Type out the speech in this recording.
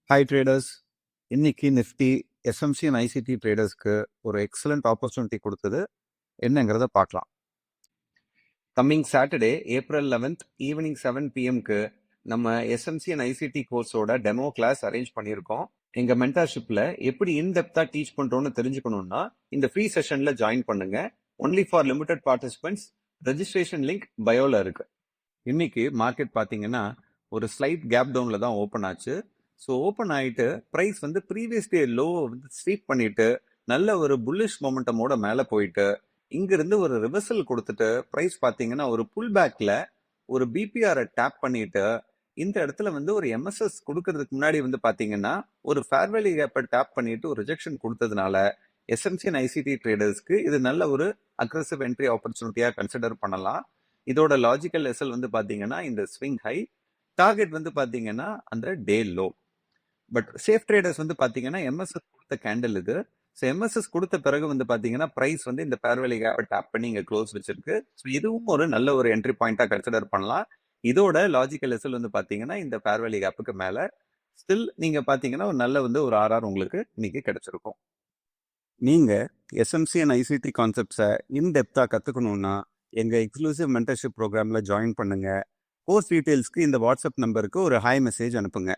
Hi traders. இன்னைக்கு Nifty SMC and ICT ட்ரேடர்ஸ்க்கு ஒரு எக்ஸலண்ட் ஆப்பர்ச்சுனிட்டி கொடுத்தது என்னங்கிறத பார்க்கலாம். Coming Saturday April 11th evening 7 பிஎம்க்கு நம்ம எஸ்எம்சி அண்ட் ஐசிடி கோர்ஸோட டெமோ கிளாஸ் அரேஞ்ச் பண்ணியிருக்கோம். எங்க மென்டர்ஷிப்ல எப்படி இன்டெப்தா டீச் பண்றோம்னு தெரிஞ்சுக்கணும்னா இந்த ஃப்ரீ செஷன்ல ஜாயின் பண்ணுங்க. Only for limited participants. Registration link பயோல இருக்கு. இன்னைக்கு மார்க்கெட் பார்த்தீங்கன்னா ஒரு ஸ்லைட் கேப் டவுன்ல தான் ஓப்பன் ஆச்சு. ஸோ ஓப்பன் ஆயிட்டு ப்ரைஸ் வந்து ப்ரீவியஸ் டே லோ வந்து ஸ்வீப் பண்ணிட்டு நல்ல ஒரு புல்லிஷ் மொமெண்டமோட மேலே போயிட்டு இங்கிருந்து ஒரு ரிவர்சல் கொடுத்துட்டு ப்ரைஸ் பார்த்தீங்கன்னா ஒரு புல் பேக்ல ஒரு பிபிஆரை டேப் பண்ணிட்டு இந்த இடத்துல வந்து ஒரு எம்எஸ்எஸ் கொடுக்கறதுக்கு முன்னாடி வந்து பார்த்தீங்கன்னா ஒரு ஃபேர்வேலி கேப்பை டேப் பண்ணிட்டு ஒரு ரிஜெக்ஷன் கொடுத்ததுனால எஸ்எம்சி அண்ட் ஐசிடி ட்ரேடர்ஸ்க்கு இது நல்ல ஒரு அக்ரெசிவ் என்ட்ரி ஆப்பர்ச்சுனிட்டியாக கன்சிடர் பண்ணலாம். இதோட லாஜிக்கல் எஸ்எல் வந்து பாத்தீங்கன்னா இந்த ஸ்விங் ஹை, டார்கெட் வந்து பாத்தீங்கன்னா அந்த டே லோ. பட் சேஃப் ட்ரேடர்ஸ் வந்து பாத்தீங்கன்னா எம்எஸ்எஸ் கொடுத்த கேண்டில் இது. ஸோ எம்எஸ்எஸ் கொடுத்த பிறகு வந்து பாத்தீங்கன்னா பிரைஸ் வந்து இந்த ஃபேர்வேலி கேப்பை டேப் பண்ணி இங்க க்ளோஸ் வச்சிருக்கு. ஸோ இதுவும் ஒரு நல்ல ஒரு என்ட்ரி பாயிண்டா கன்சிடர் பண்ணலாம். இதோட லாஜிக்கல் எஸ்எல் வந்து பாத்தீங்கன்னா இந்த ஃபேர்வேலி கேப்புக்கு மேல ஸ்டில் நீங்க பாத்தீங்கன்னா ஒரு நல்ல வந்து ஒரு ஆர்ஆர் உங்களுக்கு இன்னைக்கு கிடைச்சிருக்கும். நீங்க எஸ்எம்சி அண்ட் ஐசிடி கான்செப்ட்ஸை இன்டெப்தா கத்துக்கணும்னா எங்கள் எக்ஸ்க்ளூசிவ் மென்டர்ஷிப் ப்ரோக்ராமில் ஜாயின் பண்ணுங்கள். கோர்ஸ் டீட்டெயில்ஸ்க்கு இந்த வாட்ஸ்அப் நம்பருக்கு ஒரு ஹாய் மெசேஜ் அனுப்புங்க.